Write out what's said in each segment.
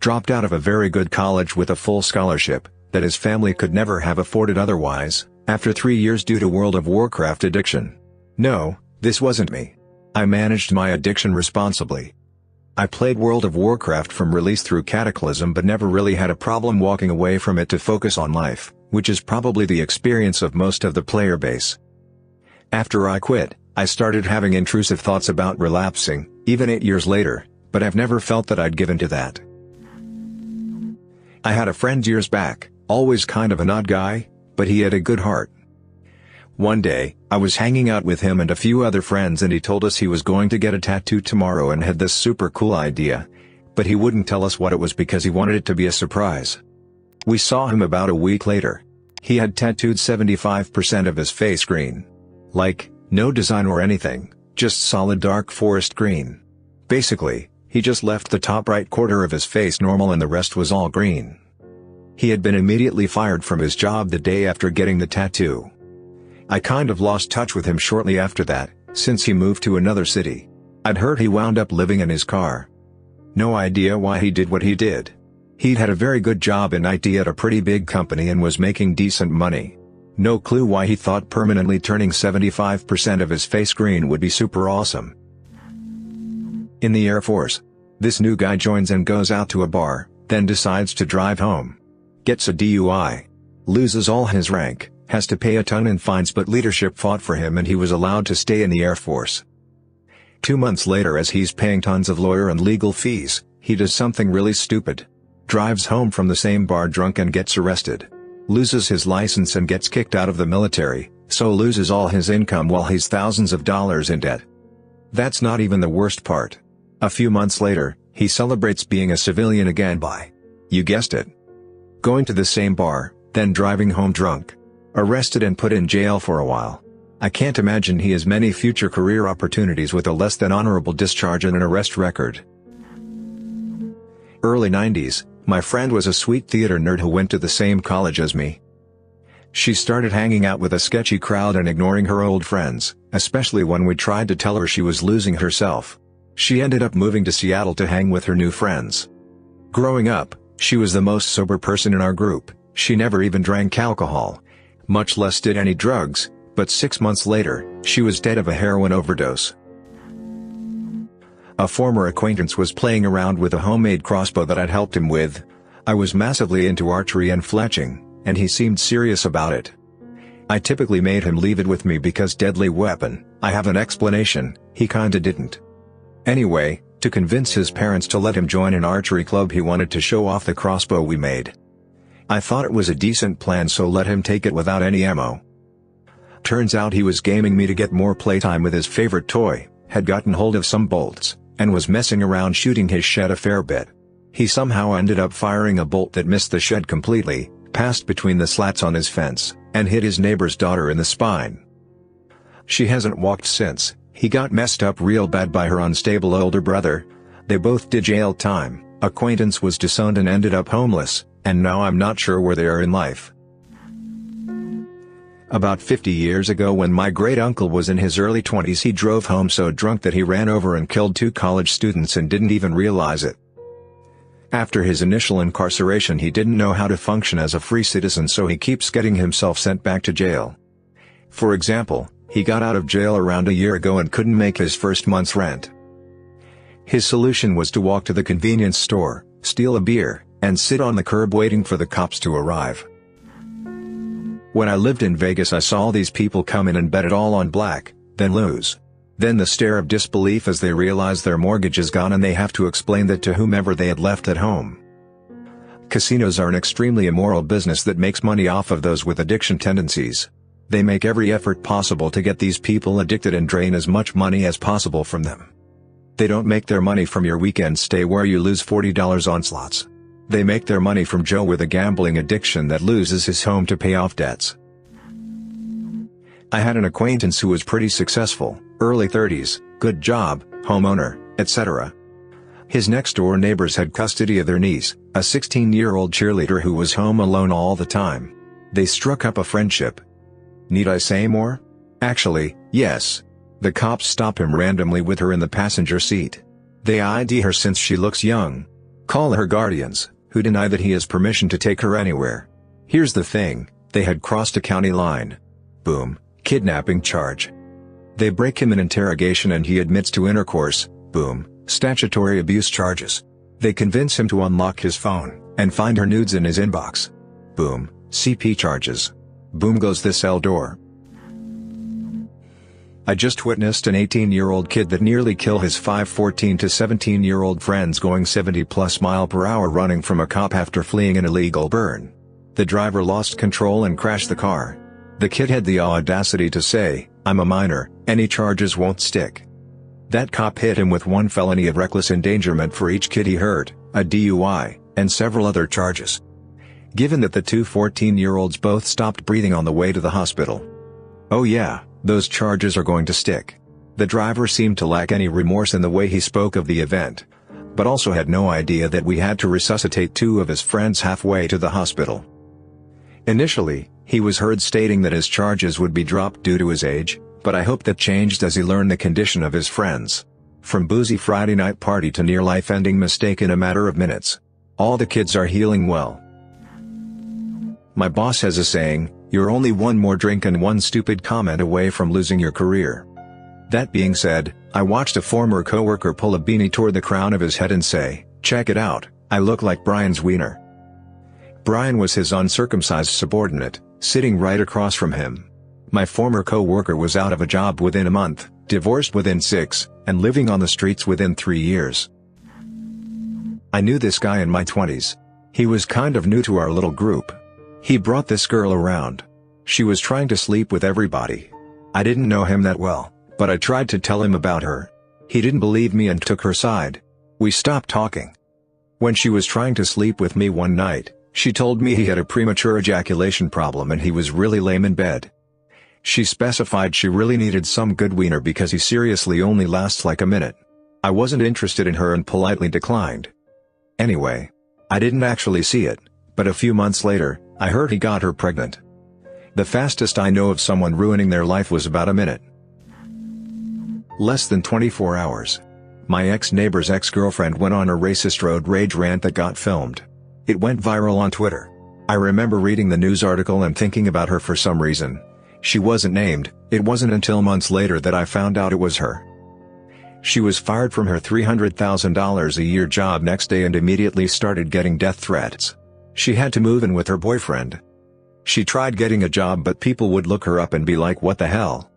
Dropped out of a very good college with a full scholarship, that his family could never have afforded otherwise, after 3 years due to World of Warcraft addiction. No, this wasn't me. I managed my addiction responsibly. I played World of Warcraft from release through Cataclysm but never really had a problem walking away from it to focus on life, which is probably the experience of most of the player base. After I quit, I started having intrusive thoughts about relapsing, even 8 years later, but I've never felt that I'd given to that. I had a friend years back, always kind of an odd guy, but he had a good heart. One day, I was hanging out with him and a few other friends and he told us he was going to get a tattoo tomorrow and had this super cool idea. But he wouldn't tell us what it was because he wanted it to be a surprise. We saw him about a week later. He had tattooed 75% of his face green. Like, no design or anything, just solid dark forest green. Basically, he just left the top right quarter of his face normal and the rest was all green. He had been immediately fired from his job the day after getting the tattoo. I kind of lost touch with him shortly after that, since he moved to another city. I'd heard he wound up living in his car. No idea why he did what he did. He'd had a very good job in IT at a pretty big company and was making decent money. No clue why he thought permanently turning 75% of his face green would be super awesome. In the Air Force, this new guy joins and goes out to a bar, then decides to drive home. Gets a DUI. Loses all his rank, has to pay a ton in fines, but leadership fought for him and he was allowed to stay in the Air Force. 2 months later, as he's paying tons of lawyer and legal fees, he does something really stupid. Drives home from the same bar drunk and gets arrested. Loses his license and gets kicked out of the military, so loses all his income while he's thousands of dollars in debt. That's not even the worst part. A few months later, he celebrates being a civilian again by, you guessed it, going to the same bar, then driving home drunk. Arrested and put in jail for a while. I can't imagine he has many future career opportunities with a less than honorable discharge and an arrest record. Early 90s, my friend was a sweet theater nerd who went to the same college as me. She started hanging out with a sketchy crowd and ignoring her old friends, especially when we tried to tell her she was losing herself. She ended up moving to Seattle to hang with her new friends. Growing up, she was the most sober person in our group. She never even drank alcohol, much less did any drugs, but 6 months later, she was dead of a heroin overdose. A former acquaintance was playing around with a homemade crossbow that I'd helped him with. I was massively into archery and fletching, and he seemed serious about it. I typically made him leave it with me because deadly weapon, I have an explanation, he kinda didn't. Anyway, to convince his parents to let him join an archery club, he wanted to show off the crossbow we made. I thought it was a decent plan, so let him take it without any ammo. Turns out he was gaming me to get more playtime with his favorite toy, had gotten hold of some bolts, and was messing around shooting his shed a fair bit. He somehow ended up firing a bolt that missed the shed completely, passed between the slats on his fence, and hit his neighbor's daughter in the spine. She hasn't walked since. He got messed up real bad by her unstable older brother. They both did jail time, acquaintance was disowned and ended up homeless, and now I'm not sure where they are in life. About 50 years ago, when my great-uncle was in his early 20s, he drove home so drunk that he ran over and killed 2 college students and didn't even realize it. After his initial incarceration, he didn't know how to function as a free citizen, so he keeps getting himself sent back to jail. For example, he got out of jail around a year ago and couldn't make his first month's rent. His solution was to walk to the convenience store, steal a beer, and sit on the curb waiting for the cops to arrive. When I lived in Vegas, I saw these people come in and bet it all on black, then lose. Then the stare of disbelief as they realize their mortgage is gone and they have to explain that to whomever they had left at home. Casinos are an extremely immoral business that makes money off of those with addiction tendencies. They make every effort possible to get these people addicted and drain as much money as possible from them. They don't make their money from your weekend stay where you lose $40 on slots. They make their money from Joe with a gambling addiction that loses his home to pay off debts. I had an acquaintance who was pretty successful, early 30s, good job, homeowner, etc. His next-door neighbors had custody of their niece, a 16-year-old cheerleader who was home alone all the time. They struck up a friendship. Need I say more? Actually, yes. The cops stop him randomly with her in the passenger seat. They ID her since she looks young. Call her guardians, who deny that he has permission to take her anywhere. Here's the thing, they had crossed a county line. Boom, kidnapping charge. They break him in interrogation and he admits to intercourse. Boom, statutory abuse charges. They convince him to unlock his phone, and find her nudes in his inbox. Boom, CP charges. Boom goes the cell door. I just witnessed an 18-year-old kid that nearly kill his 5 14 to 17-year-old friends going 70+ mph running from a cop after fleeing an illegal burn. The driver lost control and crashed the car. The kid had the audacity to say, "I'm a minor, any charges won't stick." That cop hit him with 1 felony of reckless endangerment for each kid he hurt, a DUI, and several other charges. Given that the two 14-year-olds both stopped breathing on the way to the hospital. Oh yeah, those charges are going to stick. The driver seemed to lack any remorse in the way he spoke of the event, but also had no idea that we had to resuscitate 2 of his friends halfway to the hospital. Initially, he was heard stating that his charges would be dropped due to his age, but I hope that changed as he learned the condition of his friends. From boozy Friday night party to near life-ending mistake in a matter of minutes. All the kids are healing well. My boss has a saying, "You're only one more drink and one stupid comment away from losing your career." That being said, I watched a former coworker pull a beanie toward the crown of his head and say, "Check it out, I look like Brian's wiener." Brian was his uncircumcised subordinate, sitting right across from him. My former coworker was out of a job within a month, divorced within 6, and living on the streets within 3 years. I knew this guy in my 20s. He was kind of new to our little group. He brought this girl around. She was trying to sleep with everybody. I didn't know him that well, but I tried to tell him about her. He didn't believe me and took her side. We stopped talking. When she was trying to sleep with me one night, she told me he had a premature ejaculation problem and he was really lame in bed. She specified she really needed some good wiener because he seriously only lasts like a minute. I wasn't interested in her and politely declined. Anyway, I didn't actually see it, but a few months later, I heard he got her pregnant. The fastest I know of someone ruining their life was about a minute. Less than 24 hours. My ex-neighbor's ex-girlfriend went on a racist road rage rant that got filmed. It went viral on Twitter. I remember reading the news article and thinking about her for some reason. She wasn't named. It wasn't until months later that I found out it was her. She was fired from her $300,000 a year job next day and immediately started getting death threats. She had to move in with her boyfriend. She tried getting a job but people would look her up and be like, "What the hell?"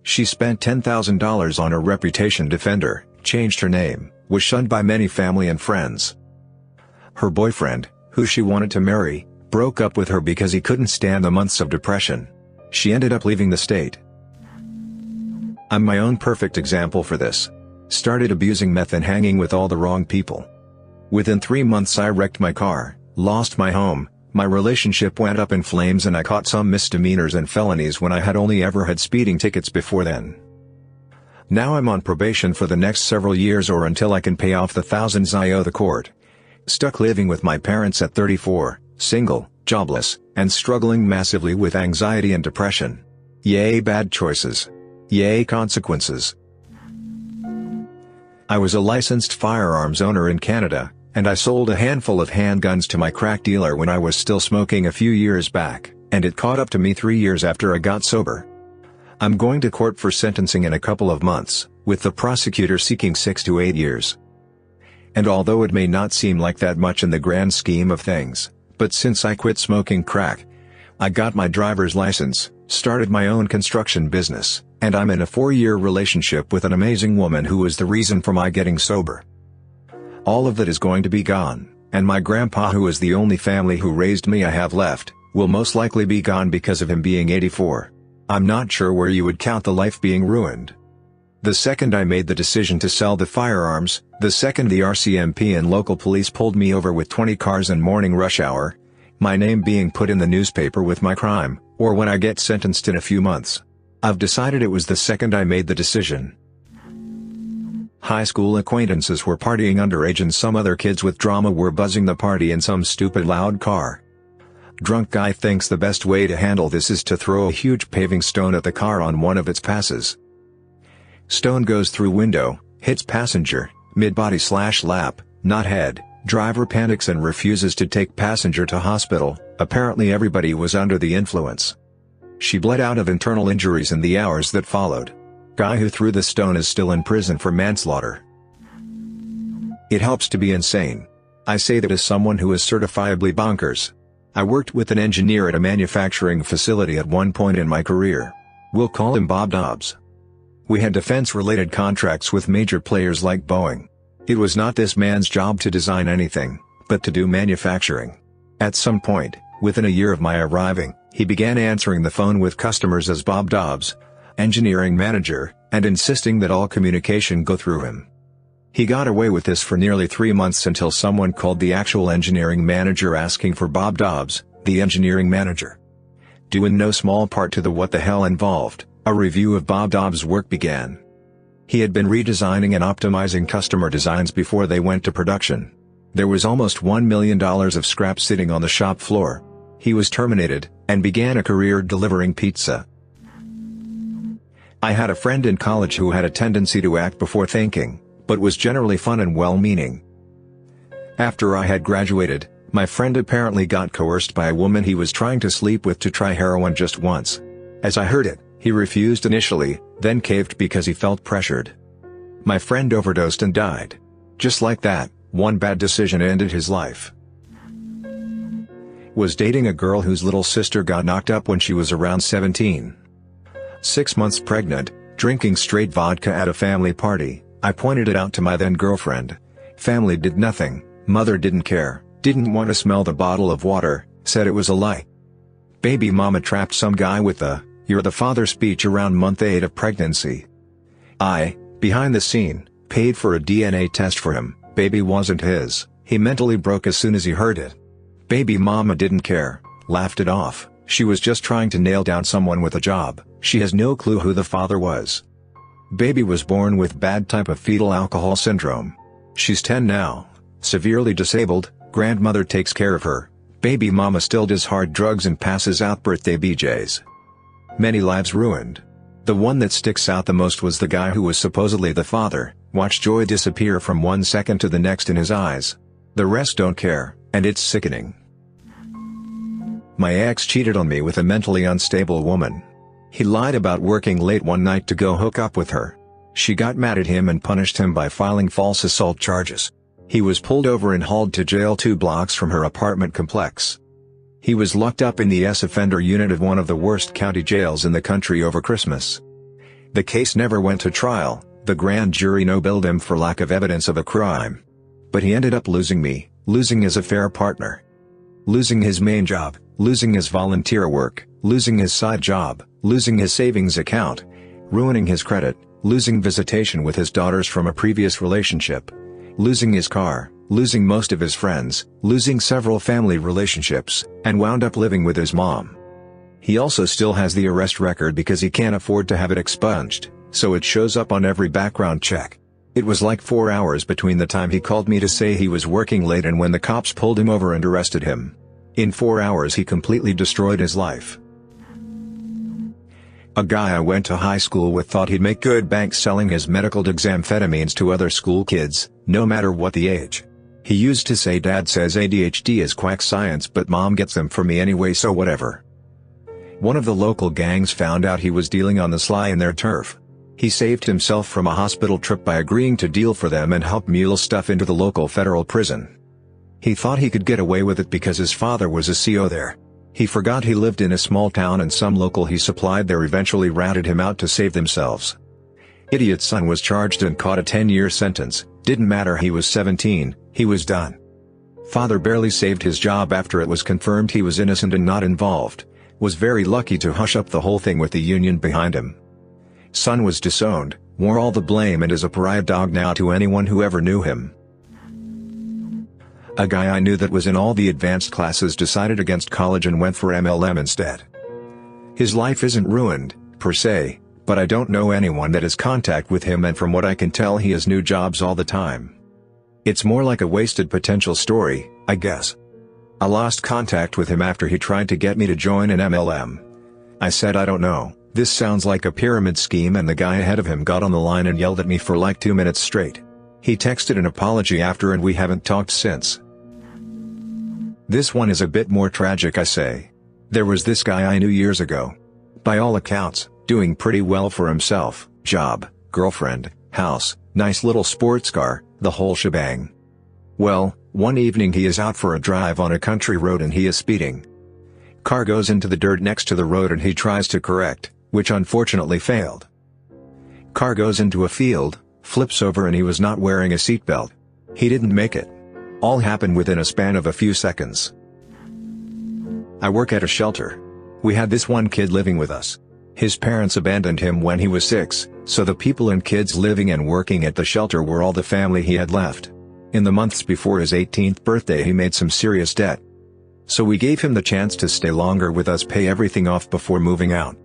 She spent $10,000 on a reputation defender, changed her name, was shunned by many family and friends. Her boyfriend, who she wanted to marry, broke up with her because he couldn't stand the months of depression. She ended up leaving the state. I'm my own perfect example for this. Started abusing meth and hanging with all the wrong people. Within 3 months I wrecked my car, lost my home, my relationship went up in flames and I caught some misdemeanors and felonies when I had only ever had speeding tickets before then. Now I'm on probation for the next several years or until I can pay off the thousands I owe the court. Stuck living with my parents at 34, single, jobless, and struggling massively with anxiety and depression. Yay bad choices. Yay consequences. I was a licensed firearms owner in Canada, and I sold a handful of handguns to my crack dealer when I was still smoking a few years back, and it caught up to me 3 years after I got sober. I'm going to court for sentencing in a couple of months, with the prosecutor seeking 6 to 8 years. And although it may not seem like that much in the grand scheme of things, but since I quit smoking crack, I got my driver's license, started my own construction business, and I'm in a 4-year relationship with an amazing woman who was the reason for my getting sober. All of that is going to be gone, and my grandpa, who is the only family who raised me I have left, will most likely be gone because of him being 84. I'm not sure where you would count the life being ruined. The second I made the decision to sell the firearms, the second the RCMP and local police pulled me over with 20 cars in morning rush hour, my name being put in the newspaper with my crime, or when I get sentenced in a few months. I've decided it was the second I made the decision. High school acquaintances were partying underage and some other kids with drama were buzzing the party in some stupid loud car. Drunk guy thinks the best way to handle this is to throw a huge paving stone at the car on one of its passes. Stone goes through window, hits passenger, mid-body/lap, not head, Driver panics and refuses to take passenger to hospital. Apparently everybody was under the influence. She bled out of internal injuries in the hours that followed. Guy who threw the stone is still in prison for manslaughter. It helps to be insane. I say that as someone who is certifiably bonkers. I worked with an engineer at a manufacturing facility at one point in my career. We'll call him Bob Dobbs. We had defense-related contracts with major players like Boeing. It was not this man's job to design anything, but to do manufacturing. At some point, within a year of my arriving, he began answering the phone with customers as Bob Dobbs, engineering manager, and insisting that all communication go through him. He got away with this for nearly 3 months until someone called the actual engineering manager asking for Bob Dobbs, the engineering manager. Due in no small part to the what the hell involved, a review of Bob Dobbs' work began. He had been redesigning and optimizing customer designs before they went to production. There was almost $1 million of scrap sitting on the shop floor. He was terminated, and began a career delivering pizza. I had a friend in college who had a tendency to act before thinking, but was generally fun and well-meaning. After I had graduated, my friend apparently got coerced by a woman he was trying to sleep with to try heroin just once. As I heard it, he refused initially, then caved because he felt pressured. My friend overdosed and died. Just like that, one bad decision ended his life. Was dating a girl whose little sister got knocked up when she was around 17. 6 months pregnant, drinking straight vodka at a family party. I pointed it out to my then girlfriend. Family did nothing, mother didn't care, didn't want to smell the bottle of water, said it was a lie. Baby mama trapped some guy with the "you're the father" speech around month 8 of pregnancy. I, behind the scene, paid for a DNA test for him. Baby wasn't his. He mentally broke as soon as he heard it. Baby mama didn't care, laughed it off. She was just trying to nail down someone with a job. She has no clue who the father was. Baby was born with bad type of fetal alcohol syndrome. She's 10 now, severely disabled, grandmother takes care of her. Baby mama still does hard drugs and passes out birthday BJs. Many lives ruined. The one that sticks out the most was the guy who was supposedly the father. Watch joy disappear from 1 second to the next in his eyes. The rest don't care, and it's sickening. My ex cheated on me with a mentally unstable woman. He lied about working late one night to go hook up with her. She got mad at him and punished him by filing false assault charges. He was pulled over and hauled to jail 2 blocks from her apartment complex. He was locked up in the S-offender unit of one of the worst county jails in the country over Christmas. The case never went to trial. The grand jury no-billed him for lack of evidence of a crime. But he ended up losing me, losing his affair partner, losing his main job, losing his volunteer work, losing his side job, losing his savings account, ruining his credit, losing visitation with his daughters from a previous relationship, losing his car, losing most of his friends, losing several family relationships, and wound up living with his mom. He also still has the arrest record because he can't afford to have it expunged, so it shows up on every background check. It was like 4 hours between the time he called me to say he was working late and when the cops pulled him over and arrested him. In 4 hours he completely destroyed his life. A guy I went to high school with thought he'd make good bank selling his medical examphetamines to other school kids, no matter what the age. He used to say dad says ADHD is quack science but mom gets them for me anyway so whatever. One of the local gangs found out he was dealing on the sly in their turf. He saved himself from a hospital trip by agreeing to deal for them and help mule stuff into the local federal prison. He thought he could get away with it because his father was a CO there. He forgot he lived in a small town and some local he supplied there eventually ratted him out to save themselves. Idiot son was charged and caught a 10-year sentence. Didn't matter, he was 17, he was done. Father barely saved his job after it was confirmed he was innocent and not involved. Was very lucky to hush up the whole thing with the union behind him. Son was disowned, wore all the blame and is a pariah dog now to anyone who ever knew him. A guy I knew that was in all the advanced classes decided against college and went for MLM instead. His life isn't ruined, per se, but I don't know anyone that has contact with him and from what I can tell he has new jobs all the time. It's more like a wasted potential story, I guess. I lost contact with him after he tried to get me to join an MLM. I said I don't know, this sounds like a pyramid scheme and the guy ahead of him got on the line and yelled at me for like 2 minutes straight. He texted an apology after and we haven't talked since. This one is a bit more tragic, I say. There was this guy I knew years ago. By all accounts, doing pretty well for himself, job, girlfriend, house, nice little sports car, the whole shebang. Well, one evening he is out for a drive on a country road and he is speeding. Car goes into the dirt next to the road and he tries to correct, which unfortunately failed. Car goes into a field, flips over and he was not wearing a seatbelt. He didn't make it. All happened within a span of a few seconds. I work at a shelter. We had this one kid living with us. His parents abandoned him when he was 6, so the people and kids living and working at the shelter were all the family he had left. In the months before his 18th birthday he made some serious debt. So we gave him the chance to stay longer with us, pay everything off before moving out.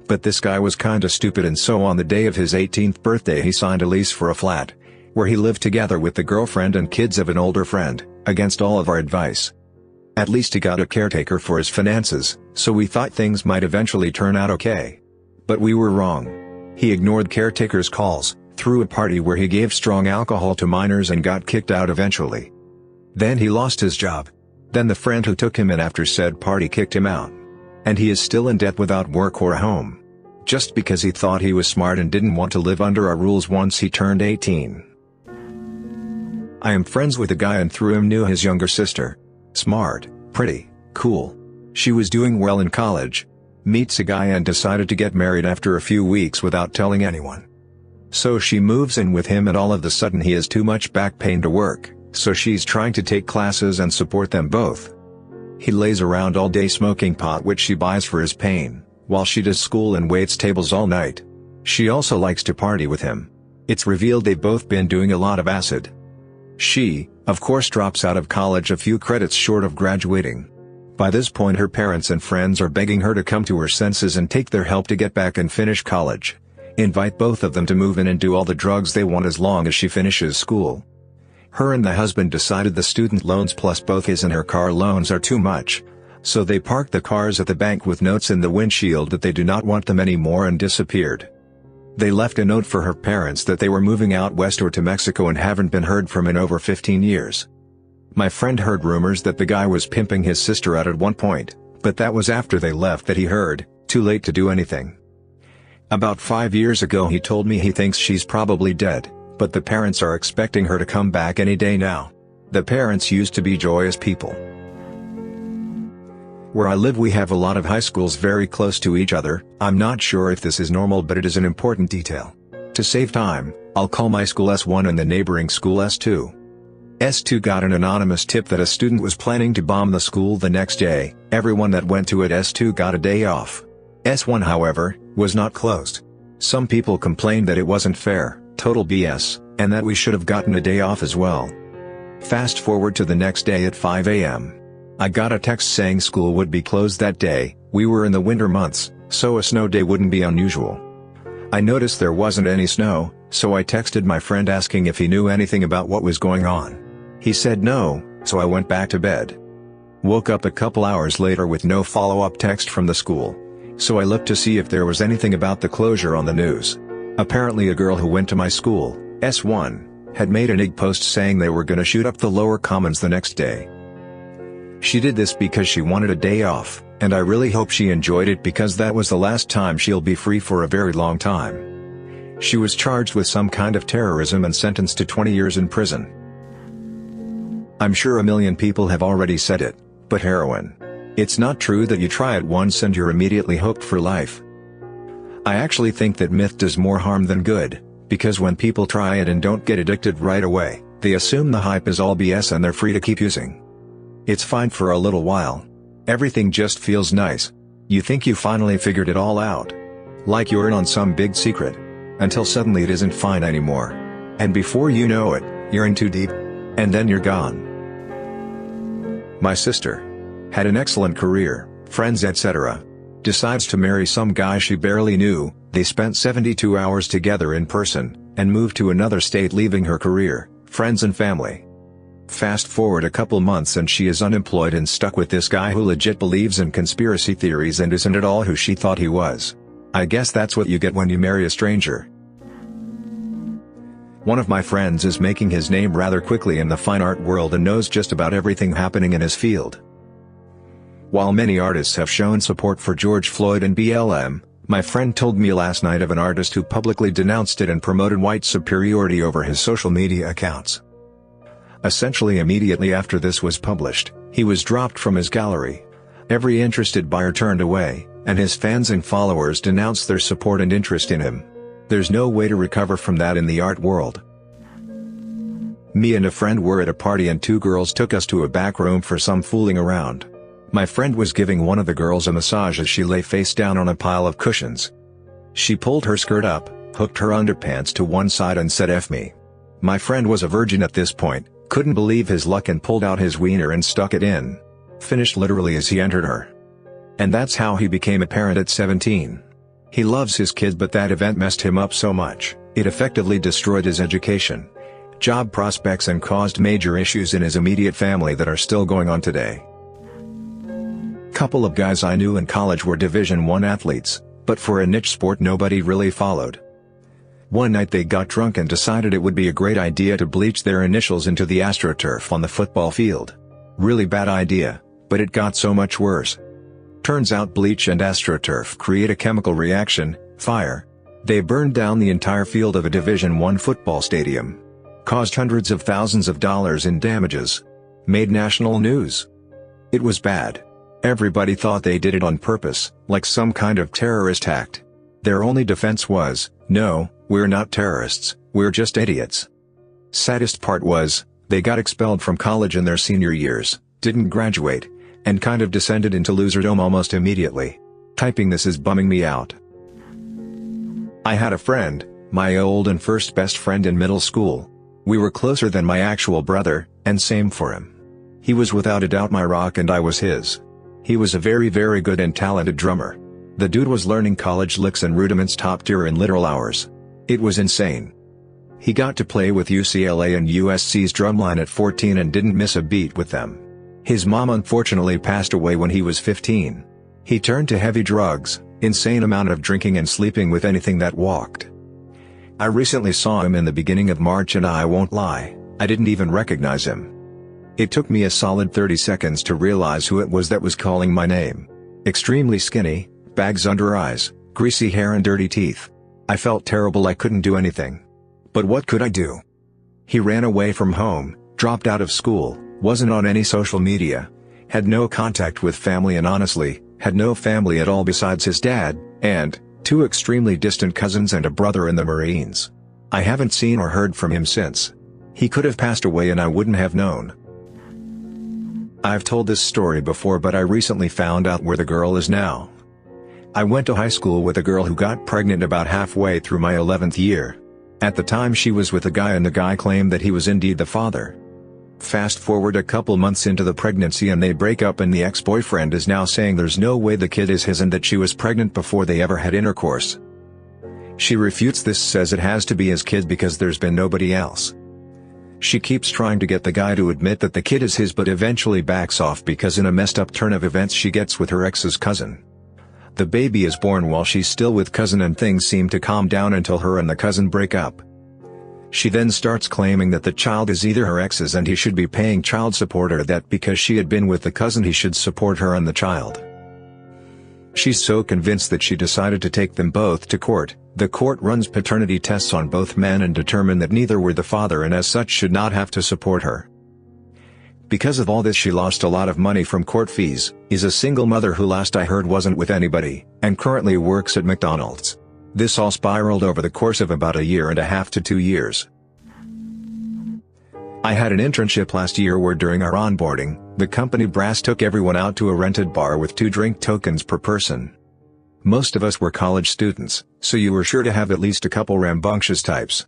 But this guy was kinda stupid, and so on the day of his 18th birthday he signed a lease for a flat, where he lived together with the girlfriend and kids of an older friend, against all of our advice. At least he got a caretaker for his finances, so we thought things might eventually turn out okay. But we were wrong. He ignored caretaker's calls, threw a party where he gave strong alcohol to minors and got kicked out eventually. Then he lost his job. Then the friend who took him in after said party kicked him out. And he is still in debt without work or a home. Just because he thought he was smart and didn't want to live under our rules once he turned 18. I am friends with a guy and through him knew his younger sister. Smart, pretty, cool. She was doing well in college. Meets a guy and decided to get married after a few weeks without telling anyone. So she moves in with him and all of a sudden he has too much back pain to work, so she's trying to take classes and support them both. He lays around all day smoking pot which she buys for his pain, while she does school and waits tables all night. She also likes to party with him. It's revealed they've both been doing a lot of acid. She, of course, drops out of college a few credits short of graduating. By this point her parents and friends are begging her to come to her senses and take their help to get back and finish college. Invite both of them to move in and do all the drugs they want as long as she finishes school. Her and the husband decided the student loans plus both his and her car loans are too much, so they parked the cars at the bank with notes in the windshield that they do not want them anymore and disappeared. They left a note for her parents that they were moving out west or to Mexico and haven't been heard from in over 15 years. My friend heard rumors that the guy was pimping his sister out at one point, but that was after they left that he heard, too late to do anything. About 5 years ago he told me he thinks she's probably dead, but the parents are expecting her to come back any day now. The parents used to be joyous people. Where I live we have a lot of high schools very close to each other. I'm not sure if this is normal but it is an important detail. To save time, I'll call my school S1 and the neighboring school S2. S2 got an anonymous tip that a student was planning to bomb the school the next day. Everyone that went to it S2 got a day off. S1 however, was not closed. Some people complained that it wasn't fair, total BS, and that we should have gotten a day off as well. Fast forward to the next day at 5 a.m. I got a text saying school would be closed that day. We were in the winter months, so a snow day wouldn't be unusual. I noticed there wasn't any snow, so I texted my friend asking if he knew anything about what was going on. He said no, so I went back to bed. Woke up a couple hours later with no follow-up text from the school, so I looked to see if there was anything about the closure on the news. Apparently a girl who went to my school, S1, had made an egg post saying they were gonna shoot up the lower commons the next day. She did this because she wanted a day off, and I really hope she enjoyed it because that was the last time she'll be free for a very long time. She was charged with some kind of terrorism and sentenced to 20 years in prison. I'm sure a million people have already said it, but heroin. It's not true that you try it once and you're immediately hooked for life. I actually think that myth does more harm than good, because when people try it and don't get addicted right away, they assume the hype is all BS and they're free to keep using. It's fine for a little while. Everything just feels nice. You think you finally figured it all out. Like you're in on some big secret. Until suddenly it isn't fine anymore. And before you know it, you're in too deep. And then you're gone. My sister had an excellent career, friends etc. Decides to marry some guy she barely knew. They spent 72 hours together in person, and moved to another state leaving her career, friends and family. Fast forward a couple months and she is unemployed and stuck with this guy who legit believes in conspiracy theories and isn't at all who she thought he was. I guess that's what you get when you marry a stranger. One of my friends is making his name rather quickly in the fine art world and knows just about everything happening in his field. While many artists have shown support for George Floyd and BLM, my friend told me last night of an artist who publicly denounced it and promoted white superiority over his social media accounts. Essentially immediately after this was published, he was dropped from his gallery. Every interested buyer turned away, and his fans and followers denounced their support and interest in him. There's no way to recover from that in the art world. Me and a friend were at a party and two girls took us to a back room for some fooling around. My friend was giving one of the girls a massage as she lay face down on a pile of cushions. She pulled her skirt up, hooked her underpants to one side and said "F me." My friend was a virgin at this point, couldn't believe his luck and pulled out his wiener and stuck it in. Finished literally as he entered her. And that's how he became a parent at 17. He loves his kids, but that event messed him up so much, it effectively destroyed his education, job prospects and caused major issues in his immediate family that are still going on today. Couple of guys I knew in college were Division I athletes, but for a niche sport nobody really followed. One night they got drunk and decided it would be a great idea to bleach their initials into the AstroTurf on the football field. Really bad idea, but it got so much worse. Turns out bleach and AstroTurf create a chemical reaction, fire. They burned down the entire field of a Division I football stadium. Caused hundreds of thousands of dollars in damages. Made national news. It was bad. Everybody thought they did it on purpose, like some kind of terrorist act. Their only defense was, "No, we're not terrorists, we're just idiots." Saddest part was, they got expelled from college in their senior years, didn't graduate, and kind of descended into loserdom almost immediately. Typing this is bumming me out. I had a friend, my old and first best friend in middle school. We were closer than my actual brother, and same for him. He was without a doubt my rock and I was his. He was a very good and talented drummer. The dude was learning college licks and rudiments top tier in literal hours. It was insane. He got to play with UCLA and USC's drumline at 14 and didn't miss a beat with them. His mom unfortunately passed away when he was 15. He turned to heavy drugs, insane amount of drinking and sleeping with anything that walked. I recently saw him in the beginning of March and I won't lie, I didn't even recognize him. It took me a solid 30 seconds to realize who it was that was calling my name. Extremely skinny, bags under eyes, greasy hair and dirty teeth. I felt terrible, I couldn't do anything. But what could I do? He ran away from home, dropped out of school, wasn't on any social media, had no contact with family and honestly, had no family at all besides his dad, and two extremely distant cousins and a brother in the Marines. I haven't seen or heard from him since. He could have passed away and I wouldn't have known. I've told this story before, but I recently found out where the girl is now. I went to high school with a girl who got pregnant about halfway through my 11th year. At the time she was with a guy and the guy claimed that he was indeed the father. Fast forward a couple months into the pregnancy and they break up and the ex-boyfriend is now saying there's no way the kid is his and that she was pregnant before they ever had intercourse. She refutes this, says it has to be his kid because there's been nobody else. She keeps trying to get the guy to admit that the kid is his but eventually backs off because in a messed up turn of events she gets with her ex's cousin. The baby is born while she's still with cousin and things seem to calm down until her and the cousin break up. She then starts claiming that the child is either her ex's and he should be paying child support or that because she had been with the cousin he should support her and the child. She's so convinced that she decided to take them both to court. The court runs paternity tests on both men and determined that neither were the father and as such should not have to support her. Because of all this she lost a lot of money from court fees, is a single mother who last I heard wasn't with anybody, and currently works at McDonald's. This all spiraled over the course of about 1.5 years to 2 years. I had an internship last year where during our onboarding, the company brass took everyone out to a rented bar with 2 drink tokens per person. Most of us were college students, so you were sure to have at least a couple rambunctious types.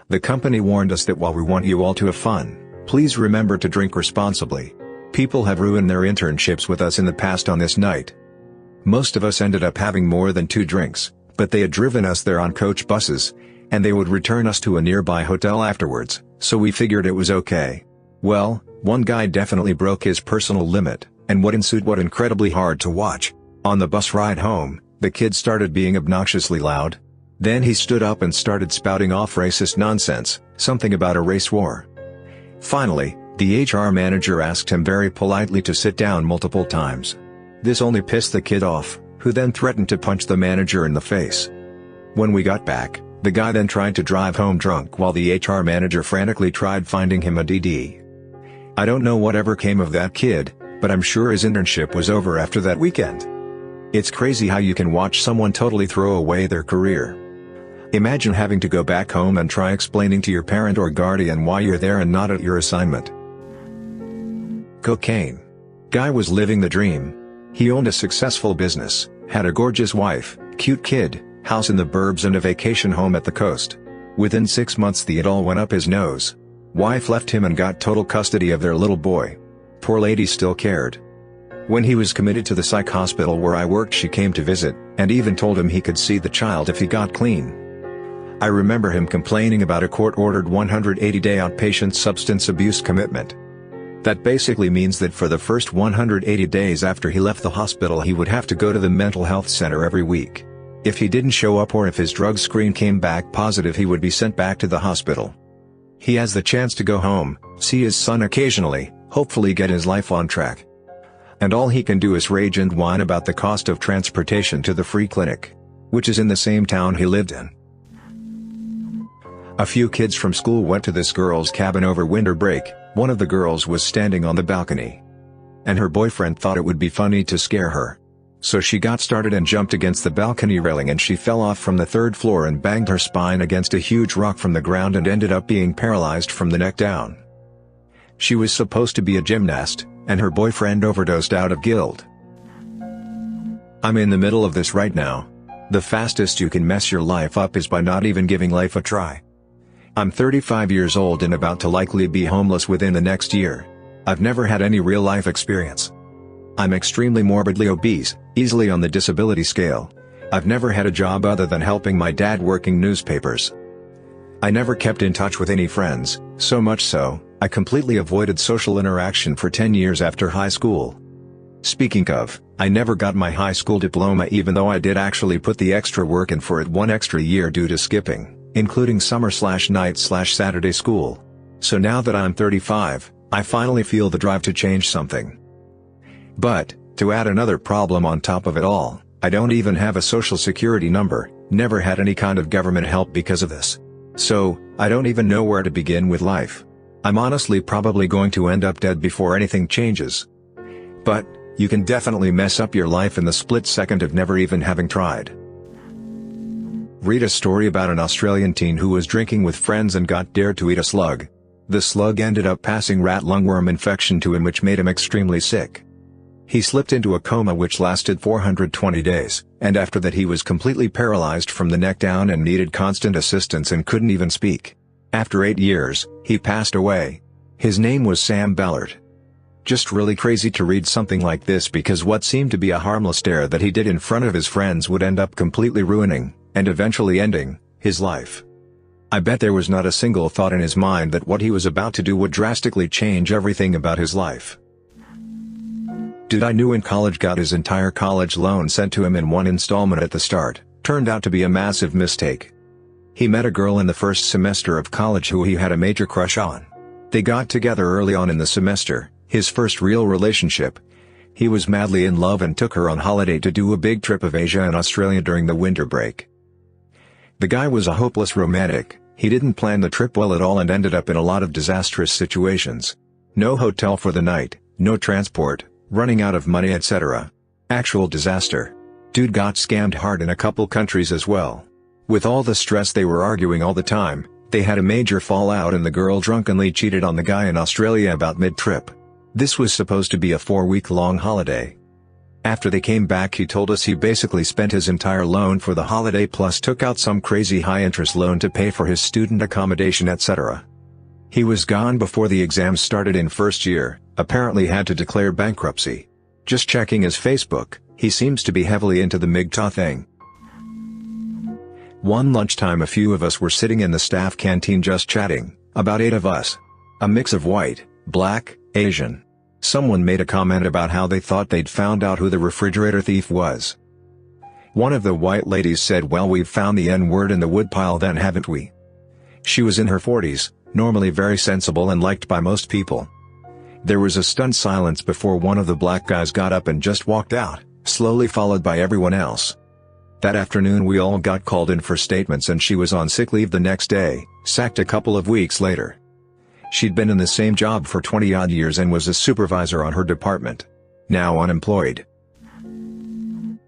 The company warned us that while we want you all to have fun, please remember to drink responsibly. People have ruined their internships with us in the past on this night. Most of us ended up having more than 2 drinks, but they had driven us there on coach buses, and they would return us to a nearby hotel afterwards, so we figured it was okay. Well, one guy definitely broke his personal limit, and what ensued was incredibly hard to watch. On the bus ride home, the kid started being obnoxiously loud. Then he stood up and started spouting off racist nonsense, something about a race war. Finally, the HR manager asked him very politely to sit down multiple times. This only pissed the kid off, who then threatened to punch the manager in the face. When we got back, the guy then tried to drive home drunk while the HR manager frantically tried finding him a DD. I don't know whatever came of that kid, but I'm sure his internship was over after that weekend. It's crazy how you can watch someone totally throw away their career. Imagine having to go back home and try explaining to your parent or guardian why you're there and not at your assignment. Cocaine. Guy was living the dream. He owned a successful business, had a gorgeous wife, cute kid, house in the burbs and a vacation home at the coast. Within 6 months it all went up his nose. Wife left him and got total custody of their little boy. Poor lady still cared. When he was committed to the psych hospital where I worked, she came to visit, and even told him he could see the child if he got clean. I remember him complaining about a court-ordered 180-day outpatient substance abuse commitment. That basically means that for the first 180 days after he left the hospital he would have to go to the mental health center every week. If he didn't show up or if his drug screen came back positive, he would be sent back to the hospital. He has the chance to go home, see his son occasionally, hopefully get his life on track. And all he can do is rage and whine about the cost of transportation to the free clinic, which is in the same town he lived in. A few kids from school went to this girl's cabin over winter break. One of the girls was standing on the balcony, and her boyfriend thought it would be funny to scare her. So she got started and jumped against the balcony railing, and she fell off from the 3rd floor and banged her spine against a huge rock from the ground and ended up being paralyzed from the neck down. She was supposed to be a gymnast, and her boyfriend overdosed out of guilt. I'm in the middle of this right now. The fastest you can mess your life up is by not even giving life a try. I'm 35 years old and about to likely be homeless within the next year. I've never had any real-life experience. I'm extremely morbidly obese, easily on the disability scale. I've never had a job other than helping my dad working newspapers. I never kept in touch with any friends, so much so, I completely avoided social interaction for 10 years after high school. Speaking of, I never got my high school diploma, even though I did actually put the extra work in for it 1 extra year due to skipping, including summer/night/Saturday school. So now that I'm 35, I finally feel the drive to change something. But, to add another problem on top of it all, I don't even have a social security number, never had any kind of government help because of this. So, I don't even know where to begin with life. I'm honestly probably going to end up dead before anything changes. But, you can definitely mess up your life in the split second of never even having tried. Read a story about an Australian teen who was drinking with friends and got dared to eat a slug. The slug ended up passing rat lungworm infection to him, which made him extremely sick. He slipped into a coma which lasted 420 days, and after that he was completely paralyzed from the neck down and needed constant assistance and couldn't even speak. After 8 years, he passed away. His name was Sam Ballard. Just really crazy to read something like this, because what seemed to be a harmless dare that he did in front of his friends would end up completely ruining, and eventually ending, his life. I bet there was not a single thought in his mind that what he was about to do would drastically change everything about his life. Dude I knew in college got his entire college loan sent to him in one installment at the start, turned out to be a massive mistake. He met a girl in the first semester of college who he had a major crush on. They got together early on in the semester, his first real relationship. He was madly in love and took her on holiday to do a big trip of Asia and Australia during the winter break. The guy was a hopeless romantic. He didn't plan the trip well at all and ended up in a lot of disastrous situations. No hotel for the night, no transport, running out of money, etc. Actual disaster. Dude got scammed hard in a couple countries as well. With all the stress, they were arguing all the time, they had a major fallout and the girl drunkenly cheated on the guy in Australia about mid-trip. This was supposed to be a 4-week-long holiday. After they came back, he told us he basically spent his entire loan for the holiday plus took out some crazy high-interest loan to pay for his student accommodation, etc. He was gone before the exams started in first year, apparently had to declare bankruptcy. Just checking his Facebook, he seems to be heavily into the MGTOW thing. One lunchtime a few of us were sitting in the staff canteen just chatting, about 8 of us. A mix of white, black, Asian. Someone made a comment about how they thought they'd found out who the refrigerator thief was. One of the white ladies said, "Well, we've found the N-word in the woodpile then, haven't we?" She was in her 40s, normally very sensible and liked by most people. There was a stunned silence before one of the black guys got up and just walked out, slowly followed by everyone else. That afternoon we all got called in for statements and she was on sick leave the next day, sacked a couple of weeks later. She'd been in the same job for 20-odd years and was a supervisor on her department. Now unemployed.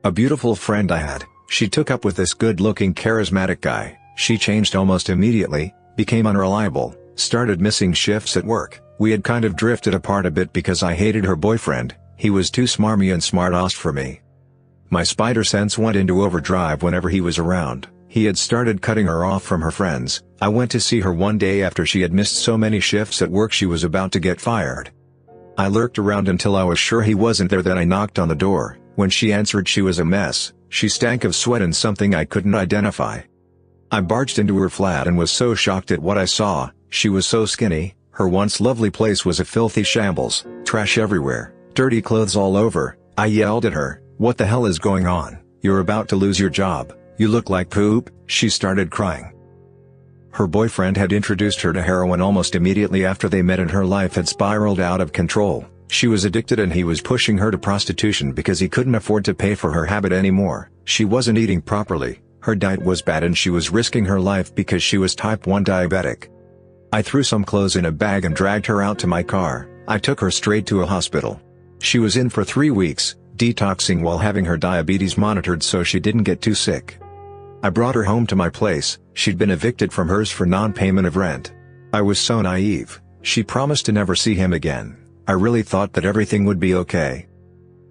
A beautiful friend I had, she took up with this good-looking charismatic guy. She changed almost immediately, became unreliable, started missing shifts at work. We had kind of drifted apart a bit because I hated her boyfriend. He was too smarmy and smart-assed for me. My spider sense went into overdrive whenever he was around. He had started cutting her off from her friends. I went to see her one day after she had missed so many shifts at work she was about to get fired. I lurked around until I was sure he wasn't there, then I knocked on the door. When she answered, she was a mess. She stank of sweat and something I couldn't identify. I barged into her flat and was so shocked at what I saw. She was so skinny. Her once lovely place was a filthy shambles, trash everywhere, dirty clothes all over. I yelled at her, "What the hell is going on? You're about to lose your job. You look like poop." She started crying. Her boyfriend had introduced her to heroin almost immediately after they met and her life had spiraled out of control. She was addicted and he was pushing her to prostitution because he couldn't afford to pay for her habit anymore. She wasn't eating properly, her diet was bad and she was risking her life because she was type 1 diabetic. I threw some clothes in a bag and dragged her out to my car. I took her straight to a hospital. She was in for 3 weeks, detoxing while having her diabetes monitored so she didn't get too sick. I brought her home to my place. She'd been evicted from hers for non-payment of rent. I was so naive. She promised to never see him again. I really thought that everything would be okay.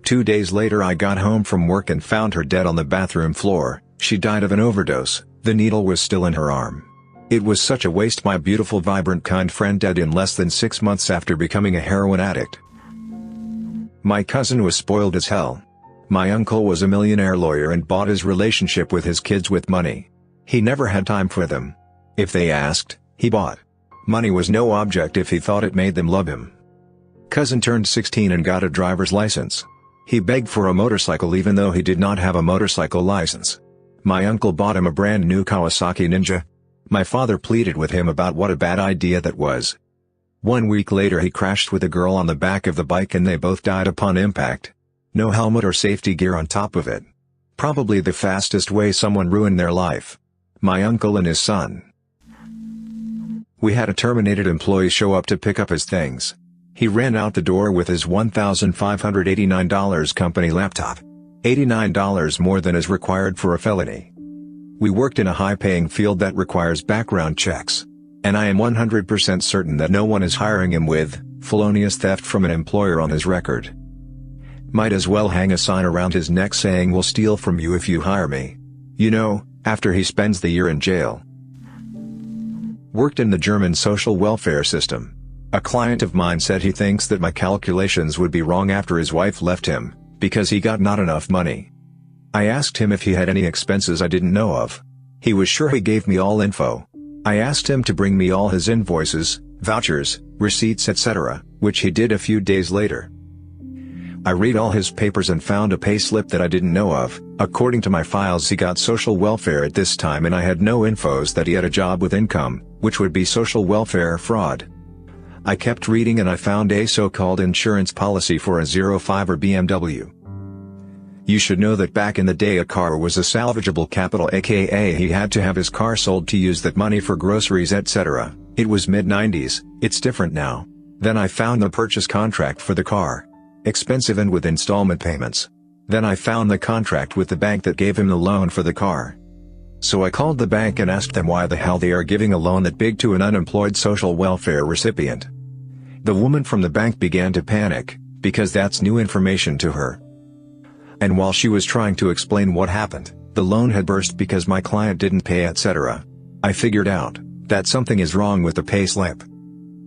2 days later I got home from work and found her dead on the bathroom floor. She died of an overdose. The needle was still in her arm. It was such a waste. My beautiful, vibrant, kind friend dead in less than 6 months after becoming a heroin addict. My cousin was spoiled as hell. My uncle was a millionaire lawyer and bought his relationship with his kids with money. He never had time for them. If they asked, he bought. Money was no object if he thought it made them love him. Cousin turned 16 and got a driver's license. He begged for a motorcycle even though he did not have a motorcycle license. My uncle bought him a brand new Kawasaki Ninja. My father pleaded with him about what a bad idea that was. 1 week later he crashed with a girl on the back of the bike and they both died upon impact. No helmet or safety gear on top of it. Probably the fastest way someone ruined their life. My uncle and his son. We had a terminated employee show up to pick up his things. He ran out the door with his $1,589 company laptop. $89 more than is required for a felony. We worked in a high-paying field that requires background checks. And I am 100% certain that no one is hiring him with felonious theft from an employer on his record. Might as well hang a sign around his neck saying "We'll steal from you if you hire me." You know, after he spends the year in jail. Worked in the German social welfare system. A client of mine said he thinks that my calculations would be wrong after his wife left him, because he got not enough money. I asked him if he had any expenses I didn't know of. He was sure he gave me all info. I asked him to bring me all his invoices, vouchers, receipts, etc., which he did a few days later. I read all his papers and found a pay slip that I didn't know of. According to my files, he got social welfare at this time and I had no infos that he had a job with income, which would be social welfare fraud. I kept reading and I found a so-called insurance policy for a 05 BMW. You should know that back in the day a car was a salvageable capital, aka he had to have his car sold to use that money for groceries, etc. It was mid-90s, it's different now. Then I found the purchase contract for the car. Expensive and with installment payments. Then I found the contract with the bank that gave him the loan for the car. So I called the bank and asked them why the hell they are giving a loan that big to an unemployed social welfare recipient. The woman from the bank began to panic, because that's new information to her. And while she was trying to explain what happened, the loan had burst because my client didn't pay, etc. I figured out that something is wrong with the payslip.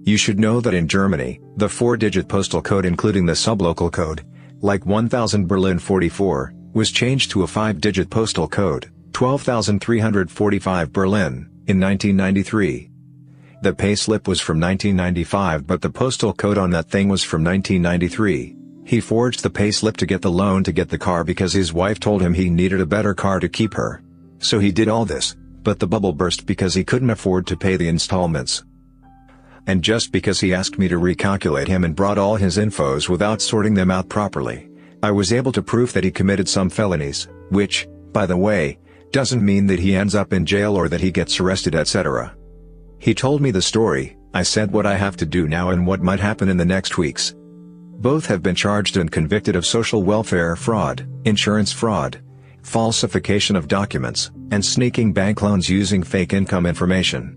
You should know that in Germany, the 4-digit postal code including the sublocal code, like 1000 Berlin 44, was changed to a 5-digit postal code, 12,345 Berlin, in 1993. The payslip was from 1995 but the postal code on that thing was from 1993. He forged the payslip to get the loan to get the car because his wife told him he needed a better car to keep her. So he did all this, but the bubble burst because he couldn't afford to pay the installments. And just because he asked me to recalculate him and brought all his infos without sorting them out properly, I was able to prove that he committed some felonies, which, by the way, doesn't mean that he ends up in jail or that he gets arrested, etc. He told me the story, I said what I have to do now and what might happen in the next weeks. Both have been charged and convicted of social welfare fraud, insurance fraud, falsification of documents, and sneaking bank loans using fake income information.